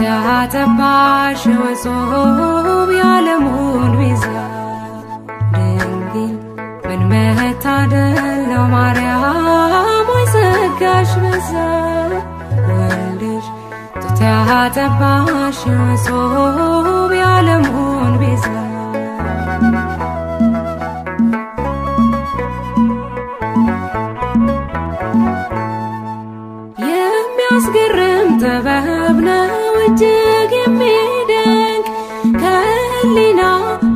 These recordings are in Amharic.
ያጠባሽ ወጾም ያለሙን ቤዛ ድንግል ምን መታደል ነው ማርያም ወይ ጸጋሽ በዛ ወልድሽ ጡት ያጠባሽ ወጾም ያለሙን ቤዛ የሚያስገርም ጥበብ ነው እጅግ የሚደንቅ ከህሊና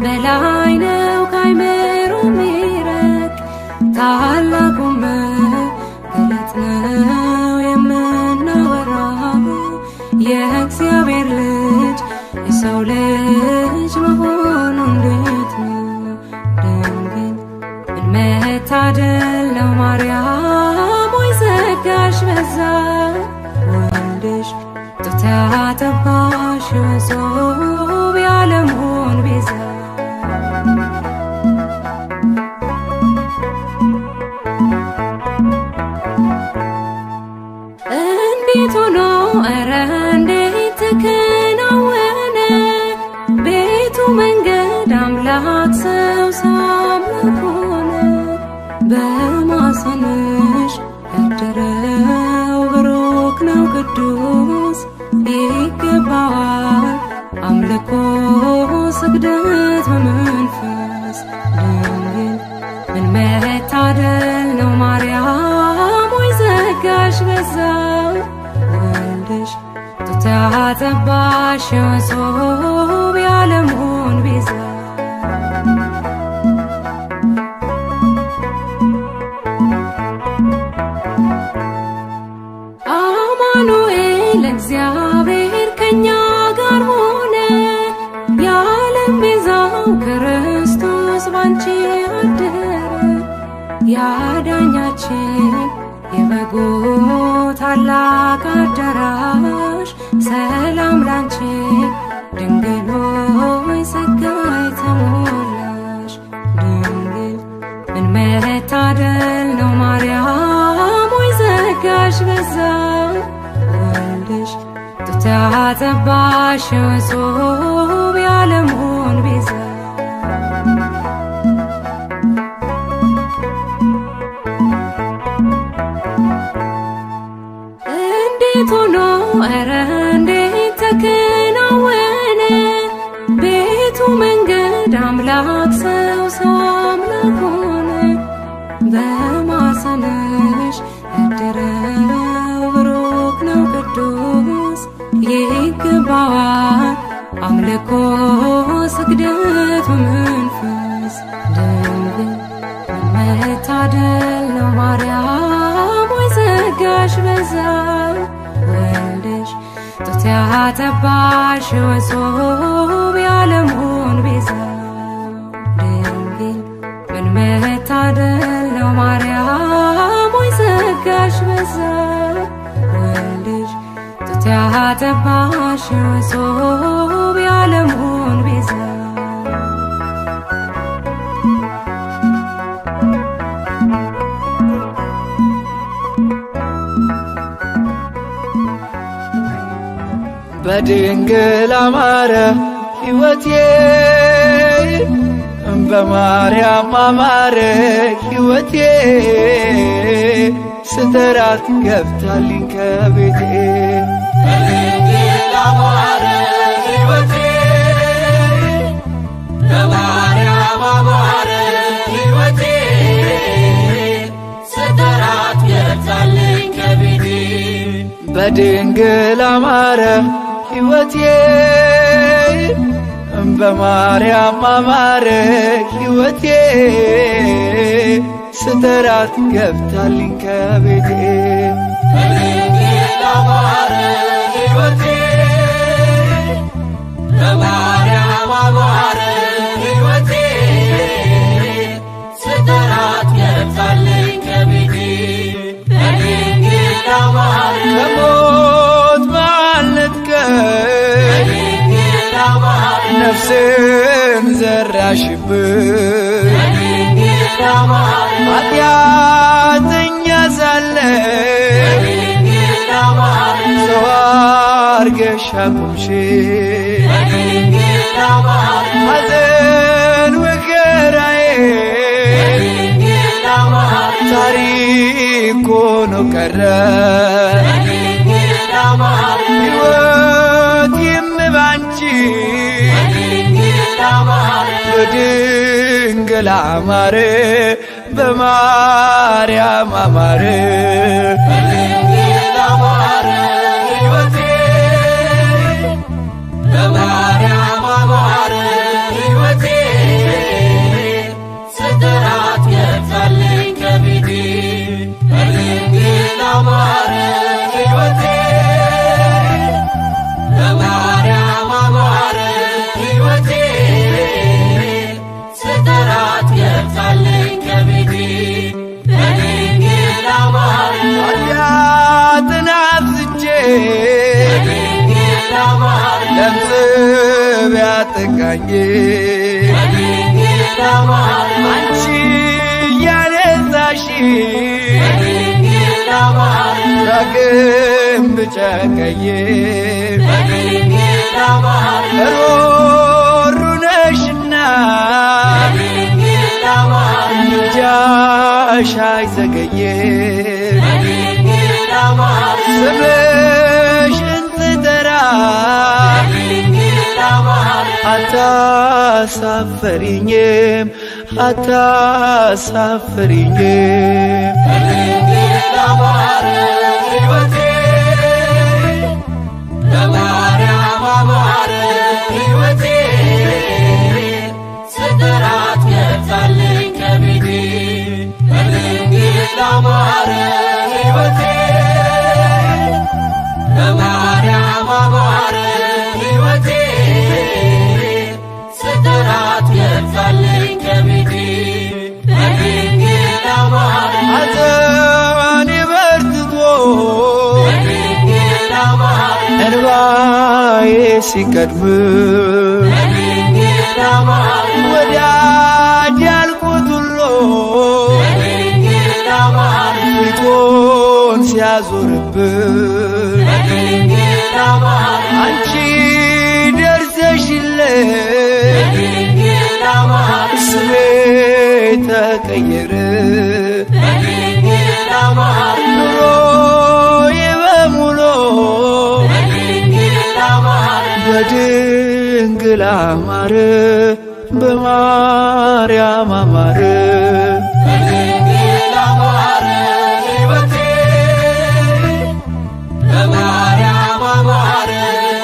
በላይ ነው ካይምሮ የሚረቅ ታላቁም ገለጥ ነው የምናወራው የእግዚአብሔር ልጅ የሰው ልጅ መሆኑ እንዴት ነው ድንግል ምን መታደል ነው ማርያም ወይ ጸጋሽ በዛ ወልድሽ ጡት ያጠባሽ ወጾም ያለሙን ቤዛ እንዴት ሆኖ ኧረ እንዴት ተከናወነ ቤቱ መንገድ አምላክ ሰው አምላክ ሆነ በማኅፀንሽ ያደረው ብሩክ ነው ቅዱስ ይገባዋል አምልኮ ስግደት በመንፈስ ድንግል ምን መታደል ነው ማርያም ወይ ጸጋሽ በዛ ወልድሽ ጡት ያጠባሽ ወጾም ያለሙን ቤዛ አማኑኤል እግዚአብሔር ከኛ ጋር ሆነ የዓለም ቤዛው ክርስቶስ ባንቺ አደረ ያዳኛችን የበጉ ታላቅ አዳራሽ ሰላም ላንቺ ድንግል ሆይ ጸጋ የተሞላሽ ድንግል ምን መታደል ነው ማርያም ወይ ጸጋሽ በዛ ወልድሽ ጡት ያጠባሽ ወጾም ያለሙን ቤዛ እንዴት ሆኖ ኧረ እንዴት ተከናወነ ቤቱ መንገድ አምላክ ሰው አምላክ ሆነ በማኅፀንሽ ያደረው ብሩክ ነው ቅዱስ ይገባዋል አምልኮ ስግደት በመንፈስ ድንግል ምን መታደል ነው ማርያም ወይ ጸጋሽ በዛ ወልድሽ ጡት ያጠባሽ ወጾም ያለሙን ቤዛ ድንግል ምን መታደል ነው ማርያም ወይ ጸጋሽ በዛ ወልድሽ ጡት ያጠባሽ ወጾም ያለሙን ቤዛ በድንግል አማረ ሕይወቴ በማርያም አማረ ሕይወቴ ስትራት ገብታልኝ ከቤቴ በድንግል አማረ ሕይወቴ በማርያም አማረ ሕይወቴ ስትራት ገብታልኝ ከቤቴ በድንግል አማረ ሕይወቴ በማርያም አማረ ሕይወቴ ስትራት ገብታልኝ ከቤቴ በድንግል አማረ ሕይወቴ በማርያም አማረ ሕይወቴ ስትራት ገብታልኝ ከቤቴ በድንግል አማረ ከሞት ባልነጥቀኝ በድንግል አማረ ነፍስን ዘራሽብኝ በድንግል አማረ ኃጢአተኛ ሳለሁ አርገሽ አቁምሽ በድንግል አማረ ሐዘን መከራዬ በድንግል አማረ ታሪክ ሆኖ ቀረ በድንግል አማረ ሕይወቴም ባንቺ በድንግል አማረ በድንግል አማረ በማርያም አማረ በድንግል አማረ ሕይወቴ በማርያም አማረ ሕይወቴ ስጠራት ገብታለኝ ከቤቴ በድንግል አማረ ሕይወቴ በማርያም አማረ ሕይወቴ ስጠራት ገብታለኝ ከቤቴ በድንግል አማረ ኃጢአትን አብዝቼ በድንግል አማረ ለምጽ ቢያጠቃኝ በድንግል አማረ አንቺ እያነሳሽ በድንግል አማረ ዳግም ብጨቀኝ በድንግል አማረ ሮሩ ነሽና በድንግል አማረ ምልጃሽ አይዘገይ በድንግል አማረ ስምሽን ስጠራ በድንግል አማረ አታሳፈሪኝም አታሳፈሪኝም በድንግል አማረ ሕይወቴ በማርያም አማረ ሕይወቴ ስጠራት ገብታለኝ ከቤቴ በድንግል አማረ ሕይወቴ በማርያም አማረ ሕይወቴ ስጠራት ገብታለኝ ከቤቴ በድንግል አማረ ሐዘኔ በርትቶ በድንግል አማረ እንባዬ ሲቀድም በድንግል አማረ ወዳጅ ያልኩት ሁሉ በድንግል አማረ ፊቱን ሲያዞርብን በድንግል አማረ አንቺ ደርሰሽልኝ በድንግል አማረ ስሜ ተቀየረ በድንግል አማረ ኑሮዬ በሙሉ በድንግል አማረ በድንግል አማረ በማርያም አማረ በድንግል አማረ ሕይወቴ በማርያም አማረ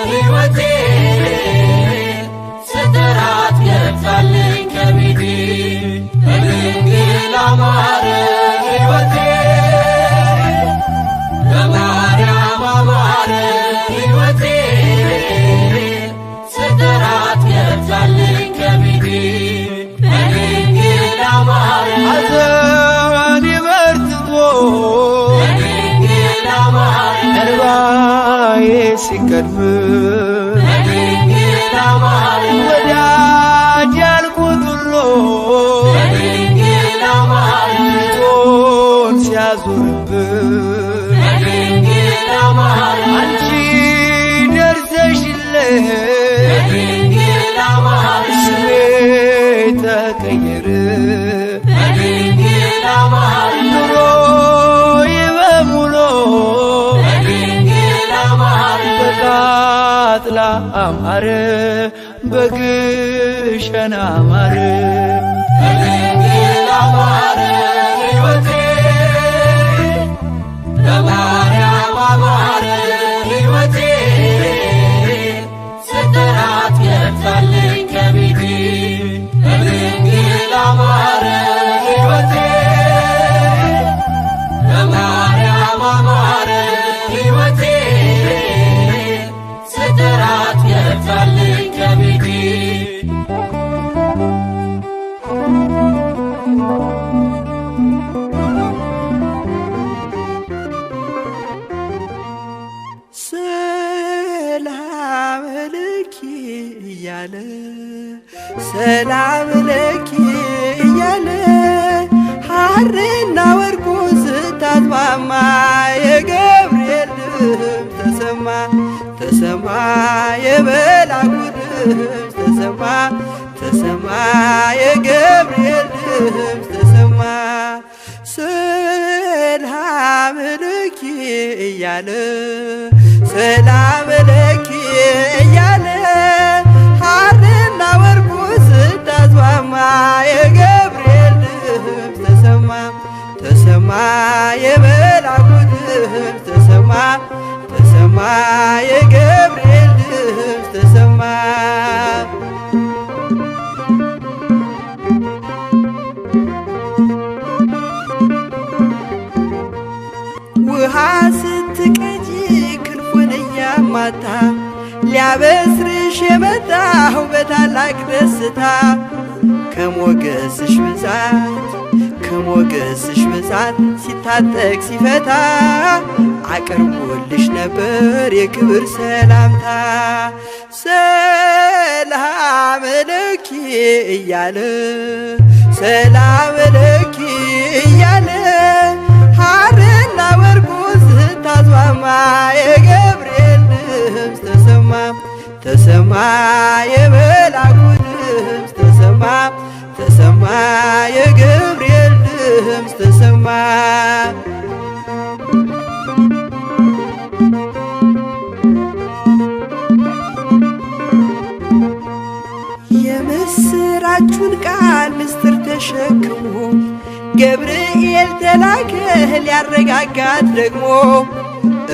ሕይወቴ ስጠራት ገብታለኝ ከቤቴ በድንግል አማረ ሕይወቴ በማርያም አማረ ሕይወቴ ስጠራት ገብታለኝ ከቤቴ በድንግል አማረ ሐዘኔ በርትቶ በድንግል አማረ እንባዬ ሲቀድም በድንግል አማረ ወዳጅ ያልኩት ሁሉ በድንግል አማረ ፊቱን ሲያዞርብን በድንግል አማረ አንቺ ደርሰሽልኝ በድንግል አማረ ስሜ ተቀየረ በድንግል አማረ ኑሮዬ በሙሉ በድንግል አማረ በቃጥላ አማረ በግሸን አማረ በድንግል አማረ ሕይወቴ በማርያም አማረ ሕይወቴ ስጠራት ገብታለኝ ከቤቴ በድንግል አማረ ሕይወቴ በማርያም አማረ ሕይወቴ ስጠራት ገብታለኝ ከቤቴ ሰላም ለኪ እያለ ሰላም ለኪ እያለ ሐርና ወርቁ ስታስማማ የገብርኤል ድምፅ ተሰማ ተሰማ የመላኩ ድምፅ ተሰማ ተሰማ የገብርኤል ድምፅ ተሰማ ሰላም ለኪ እያለ ሰላም ለኪ እያለ ሐርና ወርቁ ስታስማማ የገብርኤል ድምፅ ተሰማ ተሰማ የመላኩ ድምፅ ተሰማ ተሰማ የገብርኤል ድምፅ ተሰማ ውሃ ስትቀጂ ክንፉን እያማታ ሊያበስርሽ የመጣው በታላቅ ደስታ ከሞገስሽ ብዛት ሲታጠቅ ሲፈታ አቅርቦልሽ ነበር የክብር ሰላምታ ሰላም ለኪ እያለ ሰላም ለኪ እያለ ሐርና ወርቁ ስታስማማ የገብርኤል ድምፅ ተሰማ ተሰማ የመላኩ ድምፅ ተሰማ ተሰማ የገብርኤል ድምፅ ተሰማ የምስራቹን ቃል ምስጢር ተሸክሞ ገብርኤል ተላከ ሊያረጋጋት ደግሞ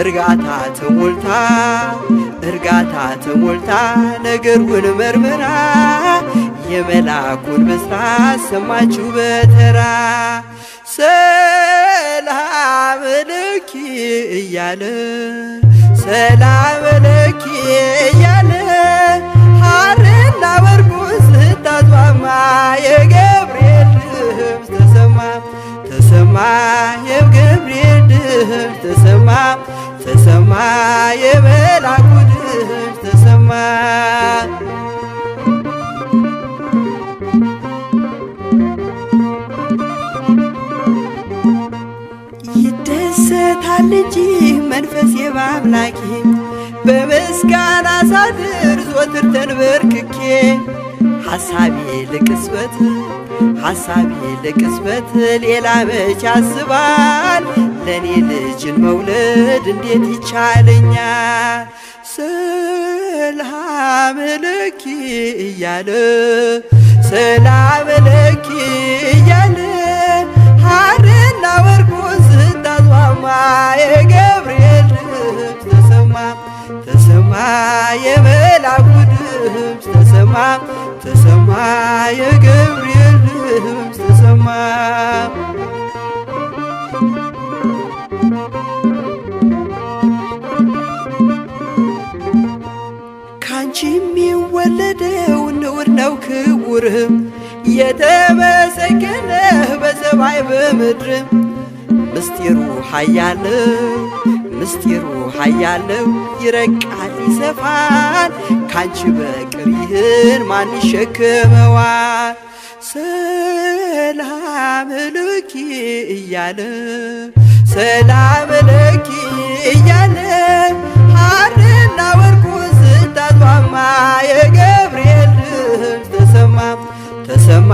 እርጋታ ተሞልታ ነገሩን መርምራ የመላኩን ብስራት ሰማችሁ በተራ ሰላም ለኪ እያለ ሰላም ለኪ እያለ ሐርና ወርቁ ስታስማማ የገብርኤል ድምፅ ተሰማ ተሰማ የገብርኤል ድምፅ ተሰማ ተሰማ የመላኩ ድምፅ ተሰማ ይደሰታል እንጂ መንፈሴ በአምላኬ በምስጋና ሳድር ዘወትር ተንበርክኬ ሐሳቤ ለቅጽበት ሌላ መች ያስባል ለኔ ልጅን መውለድ እንዴት ይቻለኛል ሰላም ለኪ እያለ ሰላም ለኪ እያለ ሐርና ወርቁ ስታስማማ የገብርኤል ድምፅ ተሰማ ተሰማ የመላኩ ድምፅ ተሰማ ተሰማ የገብርኤል ድምፅ ተሰማ ካንቺ የሚወለደው ንዑድ ነው ክቡርም የተመሰገነ በሰማይ በምድር ምስጢሩ ኃያል ነው ይረቃል ይሰፋል ካንቺ በቀር ይህን ማን ይሸከመዋል ሰላም ለኪ እያለ ሰላም ለኪ እያለ ሐርና ወርቁ ስታስማማ የገብርኤል ድምፅ ተሰማ ተሰማ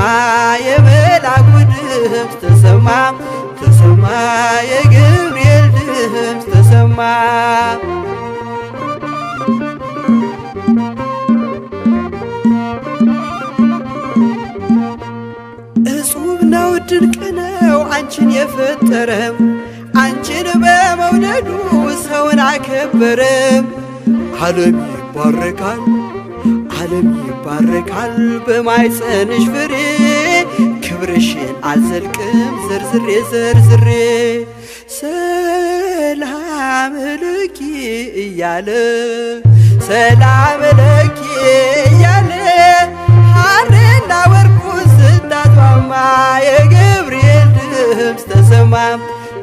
የመላኩ ድምፅ ተሰማ ተሰማ የገብርኤል ድምፅ ተሰማ እጹብ ነው ድንቅ ነው አንቺን የፈጠረ አንቺን በመውደዱ ሰውን አከበረ ዓለም ይባረካል በማኅፀንሽ ፍሬ ክብርሽን አልዘልቅም ዘርዝሬ ሰላም ለኪ እያለ ሰላም ለኪ እያለ ሐርና ወርቁ ስታስማማ የገብርኤል ድምፅ ተሰማ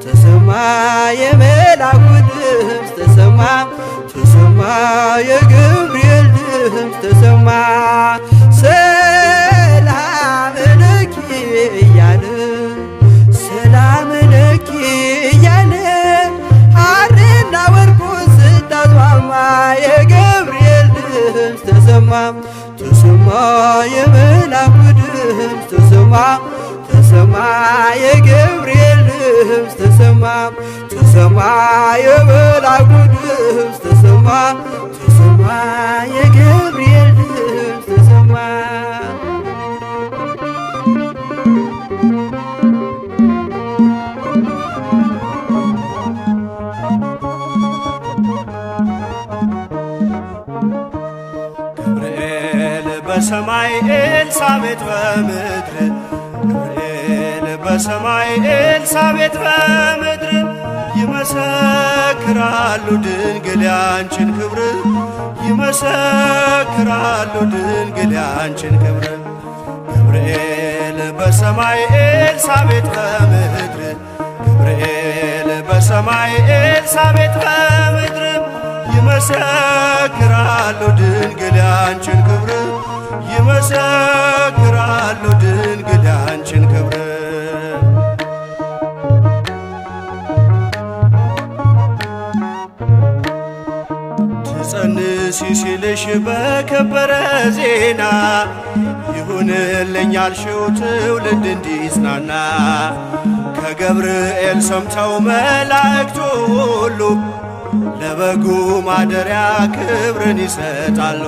ተሰማ የመላኩ ድምፅ ተሰማ ተሰማ የገብርኤል ድምፅ ተሰማ ሰላም ለኪ እያለ ሰላም ለኪ እያለ ሐርና ወርቁ ስታስማማ ተሰማ ተሰማ የመላኩ ድምፅ ተሰማ ተሰማ የገብርኤል ድምፅ ተሰማ ተሰማ የመላኩ ድምፅ ተሰማ ተሰማ የገብርኤል ድምፅ ተሰማ በሰማይ ኤልሳቤጥ በምድር ገብርኤል በሰማይ ኤልሳቤጥ በምድር ይመሰክራሉ ድንግል ያንቺን ክብር ይመሰክራሉ ድንግል ያንቺን ክብር ገብርኤል በሰማይ ኤልሳቤጥ በምድር ገብርኤል በሰማይ ኤልሳቤጥ በምድር ይመሰክራሉ ድንግል ያንቺን ክብር ይመሰክራሉ ድንግል ያንቺን ክብር ትጸንሲ ሲልሽ በከበረ ዜና ይሁንልኝ ያልሽው ትውልድ እንዲጽናና ከገብርኤል ሰምተው መላእክቱ ሁሉ ለበጉ ማደሪያ ክብርን ይሰጣሉ።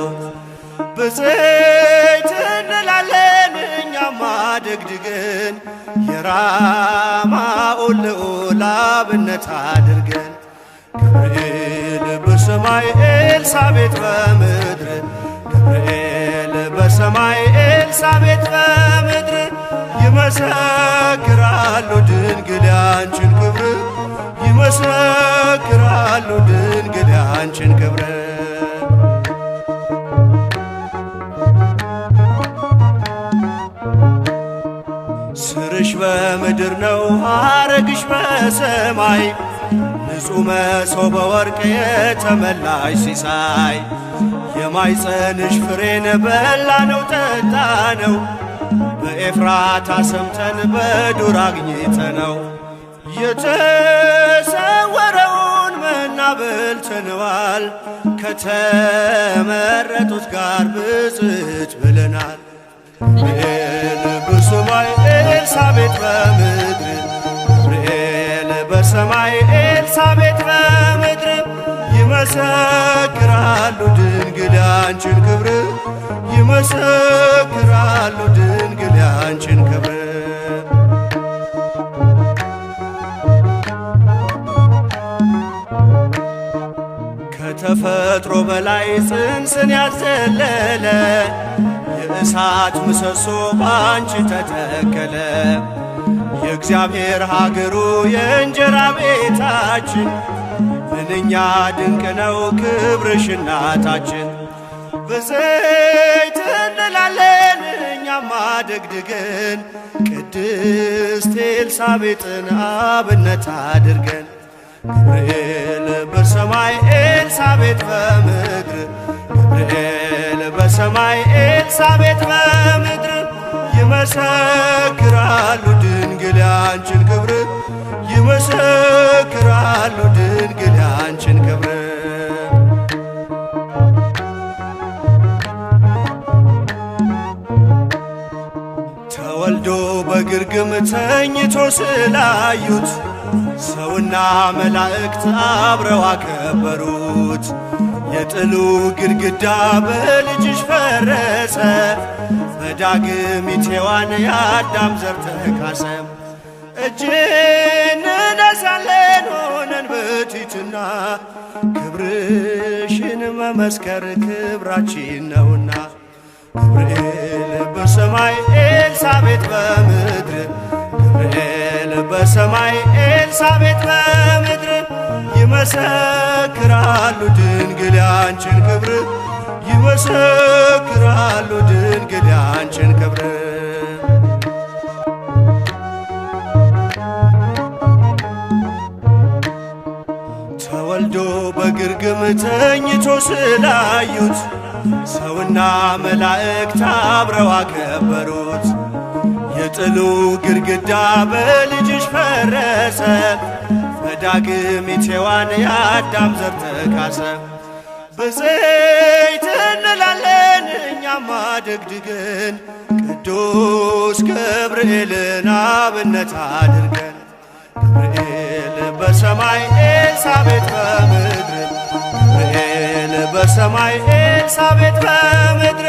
ብፅዕት እንላለን እኛማ ደግድገን የራማውን ልዑል አብነት አድርገን ገብርኤል በሰማይ ኤልሳቤጥ በምድር ገብርኤል በሰማይ ኤልሳቤጥ በምድር ይመሰክራሉ ድንግል ያንቺን ክብር ይመሰክራሉ ድንግል ያንቺን ክብር ስርሽ በምድር ነው ሐረግሽ በሰማይ ንጹሕ መሶበ ወርቅ የተመላሽ ሲሳይ የማይጸንሽ ፍሬን በላነው ጠጣነው በኤፍራታ ሰምተን በዱር አግኝተነው የተሰወረውን መና በልተነዋል ከተመረጡት ጋር ብፅዕት ብለናል። ገብርኤል በሰማይ ኤልሳቤጥ በምድር ገብርኤል በሰማይ ኤልሳቤጥ በምድር ይመሰክራሉ ድንግል ያንቺን ክብር ይመሰክራሉ ድንግል ያንቺን ክብር ከተፈጥሮ በላይ ጽንስን ያዘለለ የእሳት ምሰሶ ባንቺ ተተከለ የእግዚአብሔር ሀገሩ የእንጀራ ቤታችን ምንኛ ድንቅ ነው ክብርሽ እናታችን ብፅዕት እንላለን እኛማ ደግድገን ቅድስት ኤልሳቤጥን አብነት አድርገን ገብርኤል በሰማይ ኤልሳቤጥ በምድር ገብርኤል በሰማይ ኤልሳቤጥ በምድር ይመሰክራሉ ድንግል ያንቺን ክብር ይመሰክራሉ ድንግል ያንቺን ክብር ተወልዶ በግርግም ተኝቶ ስላዩት ሰውና መላእክት አብረው አከበሩት የጥሉ ግድግዳ በልጅሽ ፈረሰ በዳግሚት ሔዋን የአዳም ዘር ተካሰ እጅ እንነሳለን ሆነን በትሕትና ክብርሽን መመስከር ክብራችን ነውና ገብርኤል በሰማይ ኤልሳቤጥ በምድር ገብርኤል በሰማይ ኤልሳቤጥ በምድር ይመሰክራሉ ድንግል ያንቺን ክብር ይመሰክራሉ ድንግል ያንቺን ክብር ተወልዶ በግርግም ተኝቶ ስላዩት ሰውና መላእክት አብረው አከበሩት የጥሉ ግድግዳ በልጅሽ ፈረሰ በዳግሚት ሔዋን የአዳም ዘር ተካሰ ብፅዕት እንላለን እኛማ ደግድገን ቅዱስ ገብርኤልን አብነት አድርገን ገብርኤል በሰማይ ኤልሳቤጥ በምድር ገብርኤል በሰማይ ኤልሳቤጥ በምድር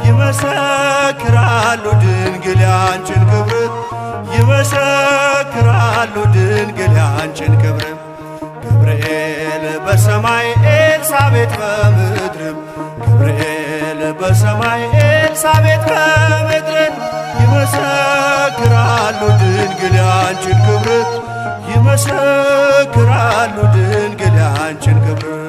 ይመሰክራሉ ድንግል ያንቺን ክብር ይመሰክራሉ ድንግል ያንቺን ክብር ገብርኤል በሰማይ ኤልሳቤጥ በምድር ገብርኤል በሰማይ ኤልሳቤጥ በምድር ይመሰክራሉ ድንግል ያንቺን ክብር ይመሰክራሉ ድንግል ያንቺን ክብር